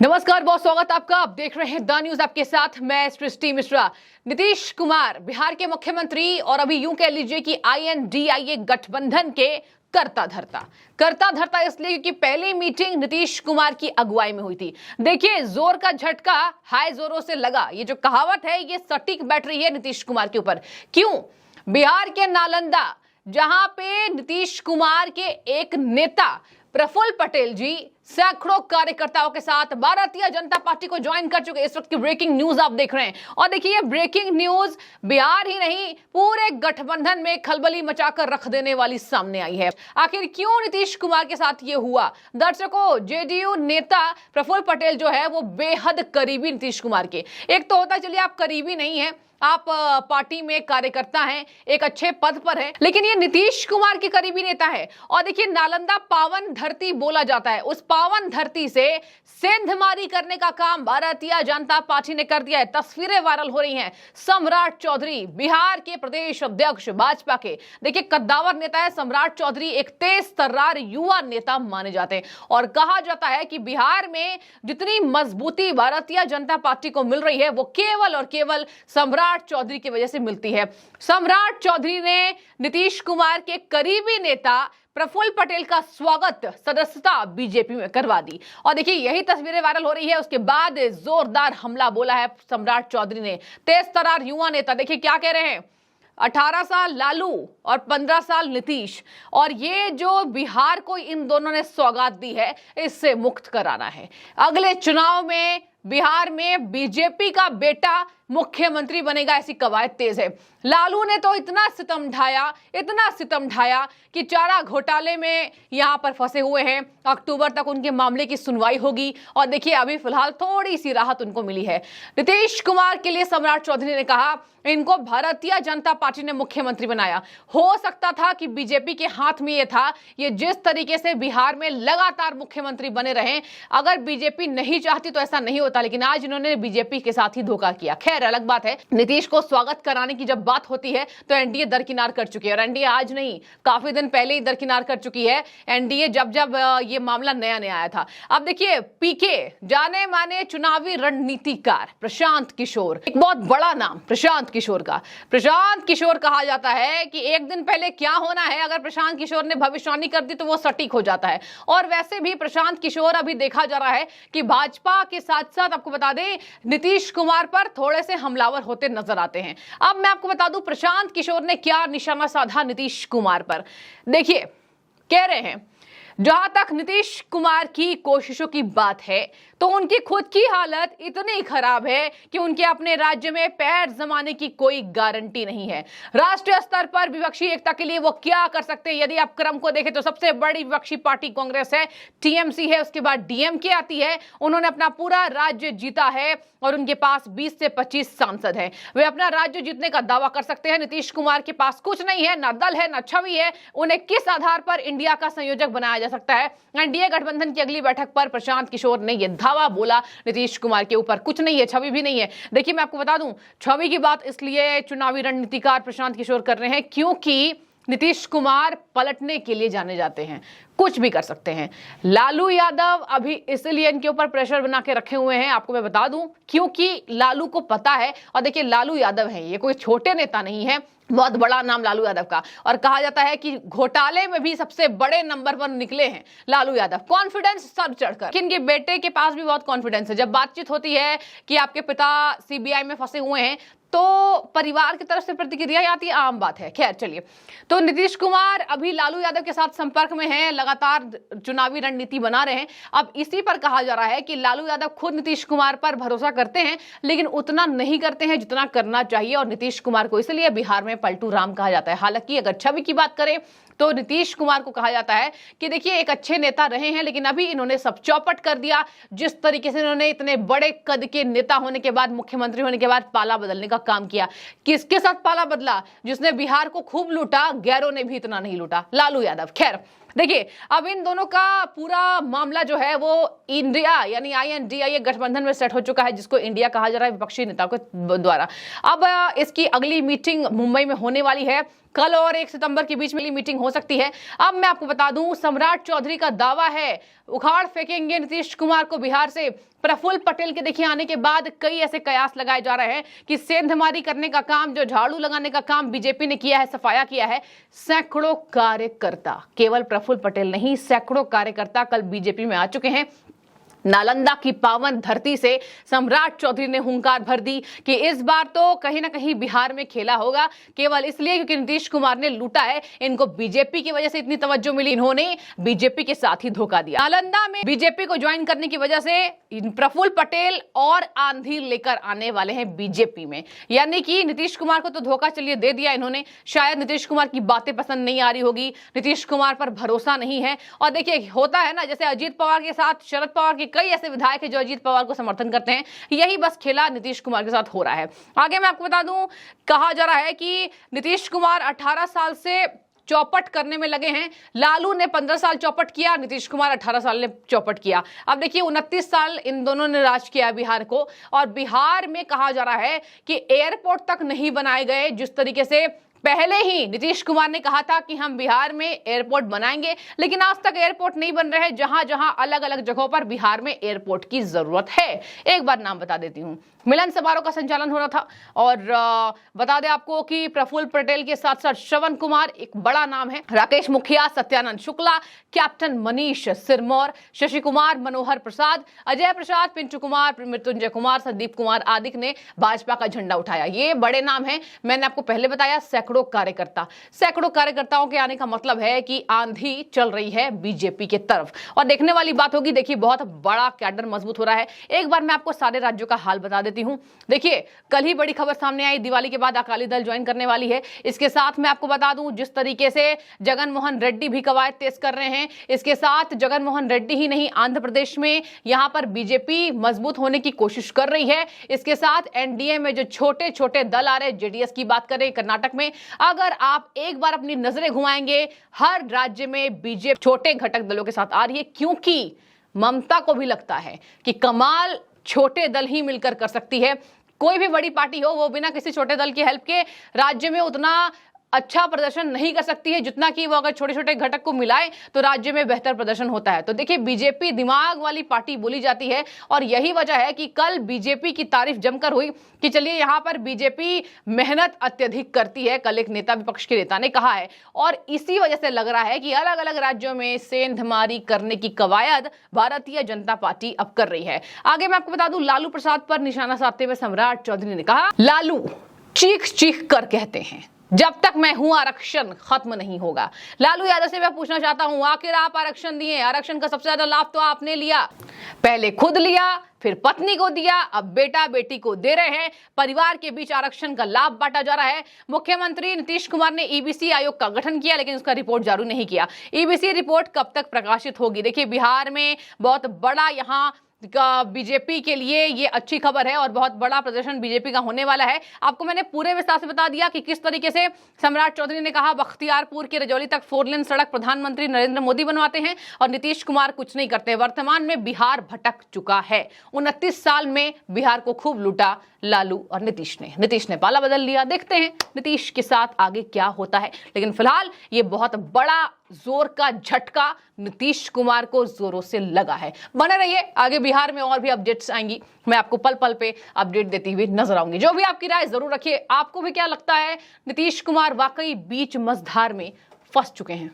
नमस्कार, बहुत स्वागत आपका। आप देख रहे हैं द न्यूज, आपके साथ मैं सृष्टि मिश्रा। नीतीश कुमार बिहार के मुख्यमंत्री और अभी यूं कह लीजिए कि INDIA गठबंधन के करता धरता इसलिए क्योंकि पहली मीटिंग नीतीश कुमार की अगुवाई में हुई थी। देखिए, जोर का झटका हाई जोरों से लगा, ये जो कहावत है ये सटीक बैठ रही है नीतीश कुमार के ऊपर। क्यों? बिहार के नालंदा, जहां पे नीतीश कुमार के एक नेता प्रफुल्ल पटेल जी सैकड़ों कार्यकर्ताओं के साथ भारतीय जनता पार्टी को ज्वाइन कर चुके। इस वक्त की ब्रेकिंग न्यूज आप देख रहे हैं और देखिए, ब्रेकिंग न्यूज बिहार ही नहीं पूरे गठबंधन में खलबली मचाकर रख देने वाली सामने आई है। आखिर क्यों नीतीश कुमार के साथ ये हुआ? दर्शकों, JDU नेता प्रफुल्ल पटेल जो है वो बेहद करीबी नीतीश कुमार के। एक तो होता, चलिए आप करीबी नहीं है, आप पार्टी में कार्यकर्ता हैं, एक अच्छे पद पर है, लेकिन ये नीतीश कुमार के करीबी नेता है। और देखिए, नालंदा पावन धरती बोला जाता है, उस पावन धरती से सेंधमारी करने का काम भारतीय जनता पार्टी ने कर दिया है। तस्वीरें वायरल हो रही हैं। सम्राट चौधरी, बिहार के प्रदेश अध्यक्ष भाजपा के, देखिए कद्दावर नेता है सम्राट चौधरी, एक तेज तर्रार युवा नेता माने जाते हैं और कहा जाता है कि बिहार में जितनी मजबूती भारतीय जनता पार्टी को मिल रही है वो केवल और केवल सम्राट चौधरी की वजह से मिलती है। सम्राट चौधरी ने नीतीश कुमार के करीबी नेता प्रफुल्ल पटेल का स्वागत सदस्यता बीजेपी में करवा दी और देखिए यही तस्वीरें वायरल हो रही है। उसके बाद जोरदार हमला बोला है सम्राट चौधरी ने। तेज तर्रार युवा नेता, देखिए क्या कह रहे हैं, 18 साल लालू और 15 साल नीतीश, और ये जो बिहार को इन दोनों ने सौगात दी है इससे मुक्त कराना है। अगले चुनाव में बिहार में बीजेपी का बेटा मुख्यमंत्री बनेगा, ऐसी कवायद तेज है। लालू ने तो इतना सितम ढाया कि चारा घोटाले में यहां पर फंसे हुए हैं। अक्टूबर तक उनके मामले की सुनवाई होगी और देखिए अभी फिलहाल थोड़ी सी राहत उनको मिली है। नीतीश कुमार के लिए सम्राट चौधरी ने कहा, इनको भारतीय जनता पार्टी ने मुख्यमंत्री बनाया। हो सकता था कि बीजेपी के हाथ में ये था, ये जिस तरीके से बिहार में लगातार मुख्यमंत्री बने रहे, अगर बीजेपी नहीं चाहती तो ऐसा नहीं होता, लेकिन आज इन्होंने बीजेपी के साथ ही धोखा किया। खैर, अलग बात है। नीतीश को स्वागत कराने की जब बात होती है तो एनडीए दरकिनार कर चुकी है और एनडीए आज नहीं, काफी दिन पहले ही दरकिनार कर चुकी है एनडीए, जब ये मामला नया आया था। अब देखिए, पीके, जाने माने चुनावी रणनीतिकार प्रशांत किशोर, एक बहुत बड़ा नाम प्रशांत किशोर का। प्रशांत किशोर कहा जाता है कि एक दिन पहले क्या होना है, अगर प्रशांत किशोर ने भविष्यवाणी कर दी तो वो सटीक हो जाता है। और वैसे भी प्रशांत किशोर अभी देखा जा रहा है कि भाजपा के साथ साथ आपको बता दें नीतीश कुमार पर थोड़े से हमलावर होते नजर आते हैं। अब मैं आपको बता दूं प्रशांत किशोर ने क्या निशाना साधा नीतीश कुमार पर। देखिए, कह रहे हैं जहां तक नीतीश कुमार की कोशिशों की बात है तो उनकी खुद की हालत इतनी खराब है कि उनके अपने राज्य में पैर जमाने की कोई गारंटी नहीं है। राष्ट्रीय स्तर पर विपक्षी एकता के लिए वो क्या कर सकते हैं? यदि आप क्रम को देखें तो सबसे बड़ी विपक्षी पार्टी कांग्रेस है, TMC है, उसके बाद DMK आती है। उन्होंने अपना पूरा राज्य जीता है और उनके पास 20 से 25 सांसद हैं। वे अपना राज्य जीतने का दावा कर सकते हैं। नीतीश कुमार के पास कुछ नहीं है, ना दल है, ना छवि है। उन्हें किस आधार पर इंडिया का संयोजक बनाया जा सकता है? एनडीए गठबंधन की अगली बैठक पर प्रशांत किशोर ने यह दावा बोला, नीतीश कुमार के ऊपर कुछ नहीं है, छवि भी नहीं है। देखिए, मैं आपको बता दूं, छवि की बात इसलिए चुनावी रणनीतिकार प्रशांत किशोर कर रहे हैं क्योंकि नीतीश कुमार पलटने के लिए जाने जाते हैं, कुछ भी कर सकते हैं। लालू यादव अभी इसलिए इनके ऊपर प्रेशर बना के रखे हुए हैं, आपको मैं बता दूं, क्योंकि लालू को पता है। और देखिए, लालू यादव है, ये कोई छोटे नेता नहीं है, बहुत बड़ा नाम लालू यादव का, और कहा जाता है कि घोटाले में भी सबसे बड़े नंबर पर निकले हैं लालू यादव। कॉन्फिडेंस सर चढ़कर, इनके बेटे के पास भी बहुत कॉन्फिडेंस है। जब बातचीत होती है कि आपके पिता CBI में फंसे हुए हैं तो परिवार की तरफ से प्रतिक्रिया आती है, आम बात है। खैर चलिए, तो नीतीश कुमार अभी लालू यादव के साथ संपर्क में हैं, लगातार चुनावी रणनीति बना रहे हैं। अब इसी पर कहा जा रहा है कि लालू यादव खुद नीतीश कुमार पर भरोसा करते हैं, लेकिन उतना नहीं करते हैं जितना करना चाहिए, और नीतीश कुमार को इसलिए बिहार में पलटू राम कहा जाता है। हालांकि अगर छवि की बात करें तो नीतीश कुमार को कहा जाता है कि देखिए, एक अच्छे नेता रहे हैं, लेकिन अभी इन्होंने सब चौपट कर दिया। जिस तरीके से इन्होंने इतने बड़े कद के नेता होने के बाद, मुख्यमंत्री होने के बाद पाला बदलने का काम किया। किसके साथ पाला बदला? जिसने बिहार को खूब लूटा, गैरों ने भी इतना नहीं लूटा, लालू यादव। खैर देखिए, अब इन दोनों का पूरा मामला जो है वो इंडिया यानी INDIA गठबंधन में सेट हो चुका है, जिसको इंडिया कहा जा रहा है विपक्षी नेताओं के द्वारा। अब इसकी अगली मीटिंग मुंबई में होने वाली है। कल और 1 सितंबर के बीच में मीटिंग हो सकती है। अब मैं आपको बता दूं, सम्राट चौधरी का दावा है उखाड़ फेंकेंगे नीतीश कुमार को बिहार से। प्रफुल्ल पटेल के देखिए आने के बाद कई ऐसे कयास लगाए जा रहे हैं कि सेंधमारी करने का काम, जो झाड़ू लगाने का काम बीजेपी ने किया है, सफाया किया है। सैकड़ों कार्यकर्ता, केवल प्रफुल्ल पटेल नहीं, सैकड़ों कार्यकर्ता कल बीजेपी में आ चुके हैं। नालंदा की पावन धरती से सम्राट चौधरी ने हुंकार भर दी कि इस बार तो कहीं ना कहीं बिहार में खेला होगा, केवल इसलिए क्योंकि नीतीश कुमार ने लूटा है। इनको बीजेपी की वजह से इतनी तवज्जो मिली, इन्होंने बीजेपी के साथ ही धोखा दिया। नालंदा में बीजेपी को ज्वाइन करने की वजह से प्रफुल्ल पटेल और आंधी लेकर आने वाले हैं बीजेपी में। यानी कि नीतीश कुमार को तो धोखा चलिए दे दिया इन्होंने, शायद नीतीश कुमार की बातें पसंद नहीं आ रही होगी, नीतीश कुमार पर भरोसा नहीं है। और देखिए होता है ना, जैसे अजीत पवार के साथ शरद पवार के कई ऐसे विधायक हैं जो अजीत पवार को समर्थन करते हैं, यही बस खेला नीतीश कुमार के साथ हो रहा है। आगे मैं आपको बता दूं, कहा जा रहा है कि नीतीश कुमार 18 साल से चौपट करने में लगे हैं। लालू ने 15 साल चौपट किया, नीतीश कुमार 18 साल ने चौपट किया। अब देखिए 29 साल इन दोनों ने राज किया बिहार को, और बिहार में कहा जा रहा है कि एयरपोर्ट तक नहीं बनाए गए। जिस तरीके से पहले ही नीतीश कुमार ने कहा था कि हम बिहार में एयरपोर्ट बनाएंगे, लेकिन आज तक एयरपोर्ट नहीं बन रहे। जहां जहां अलग अलग जगहों पर बिहार में एयरपोर्ट की जरूरत है। एक बार नाम बता देती हूं, मिलन समारोह का संचालन हो रहा था, और बता दें आपको कि प्रफुल्ल पटेल के साथ साथ श्रवण कुमार एक बड़ा नाम है, राकेश मुखिया, सत्यानंद शुक्ला, कैप्टन मनीष सिरमौर, शशि कुमार, मनोहर प्रसाद, अजय प्रसाद, पिंटू कुमार, मृत्युंजय कुमार, संदीप कुमार आदि ने भाजपा का झंडा उठाया। ये बड़े नाम हैं। मैंने आपको पहले बताया सैकड़ों कार्यकर्ताओं के आने का मतलब है कि आंधी चल रही है बीजेपी के तरफ। और देखने वाली बात होगी, देखिए बहुत बड़ा कैडर मजबूत हो रहा है। एक बार मैं आपको सारे राज्यों का हाल बता देती हूं। देखिए कल ही बड़ी खबर सामने आई, दिवाली के बाद अकाली दल ज्वाइन करने वाली है। इसके साथ मैं आपको बता दूं, जिस तरीके से जगन मोहन रेड्डी भी कवायद तेज कर रहे हैं, इसके साथ जगन मोहन रेड्डी ही नहीं, आंध्र प्रदेश में यहां पर बीजेपी मजबूत होने की कोशिश कर रही है। इसके साथ एनडीए में जो छोटे छोटे दल आ रहे, जेडीएस की बात करें कर्नाटक में, अगर आप एक बार अपनी नजरें घुमाएंगे, हर राज्य में बीजेपी छोटे घटक दलों के साथ आ रही है, क्योंकि ममता को भी लगता है कि कमाल छोटे दल ही मिलकर कर सकती है। कोई भी बड़ी पार्टी हो, वो बिना किसी छोटे दल की हेल्प के राज्य में उतना अच्छा प्रदर्शन नहीं कर सकती है जितना कि वो अगर छोटे छोटे घटक को मिलाए तो राज्य में बेहतर प्रदर्शन होता है। तो देखिए बीजेपी दिमाग वाली पार्टी बोली जाती है, और यही वजह है कि कल बीजेपी की तारीफ जमकर हुई कि चलिए यहां पर बीजेपी मेहनत अत्यधिक करती है। कल एक नेता, विपक्ष के नेता ने कहा है, और इसी वजह से लग रहा है कि अलग अलग राज्यों में सेंधमारी करने की कवायद भारतीय जनता पार्टी अब कर रही है। आगे मैं आपको बता दूं, लालू प्रसाद पर निशाना साधते हुए सम्राट चौधरी ने कहा, लालू चीख चीख कर कहते हैं जब तक मैं हूं आरक्षण खत्म नहीं होगा। लालू यादव से मैं पूछना चाहता हूं, आखिर आप आरक्षण दिए, आरक्षण का सबसे ज्यादा लाभ तो आपने लिया, पहले खुद लिया, फिर पत्नी को दिया, अब बेटा बेटी को दे रहे हैं। परिवार के बीच आरक्षण का लाभ बांटा जा रहा है। मुख्यमंत्री नीतीश कुमार ने ईबीसी आयोग का गठन किया, लेकिन उसका रिपोर्ट जारी नहीं किया। ईबीसी रिपोर्ट कब तक प्रकाशित होगी? देखिए बिहार में बहुत बड़ा यहां बीजेपी के लिए ये अच्छी खबर है, और बहुत बड़ा प्रदर्शन बीजेपी का होने वाला है। आपको मैंने पूरे विस्तार से बता दिया कि किस तरीके से सम्राट चौधरी ने कहा बख्तियारपुर के रजौली तक 4 लेन सड़क प्रधानमंत्री नरेंद्र मोदी बनवाते हैं और नीतीश कुमार कुछ नहीं करते। वर्तमान में बिहार भटक चुका है। 29 साल में बिहार को खूब लूटा लालू और नीतीश ने पाला बदल लिया। देखते हैं नीतीश के साथ आगे क्या होता है, लेकिन फिलहाल ये बहुत बड़ा जोर का झटका नीतीश कुमार को जोरों से लगा है। बने रहिए, आगे बिहार में और भी अपडेट्स आएंगी, मैं आपको पल पल पे अपडेट देती हुई नजर आऊंगी। जो भी आपकी राय जरूर रखिए। आपको भी क्या लगता है, नीतीश कुमार वाकई बीच मझधार में फंस चुके हैं?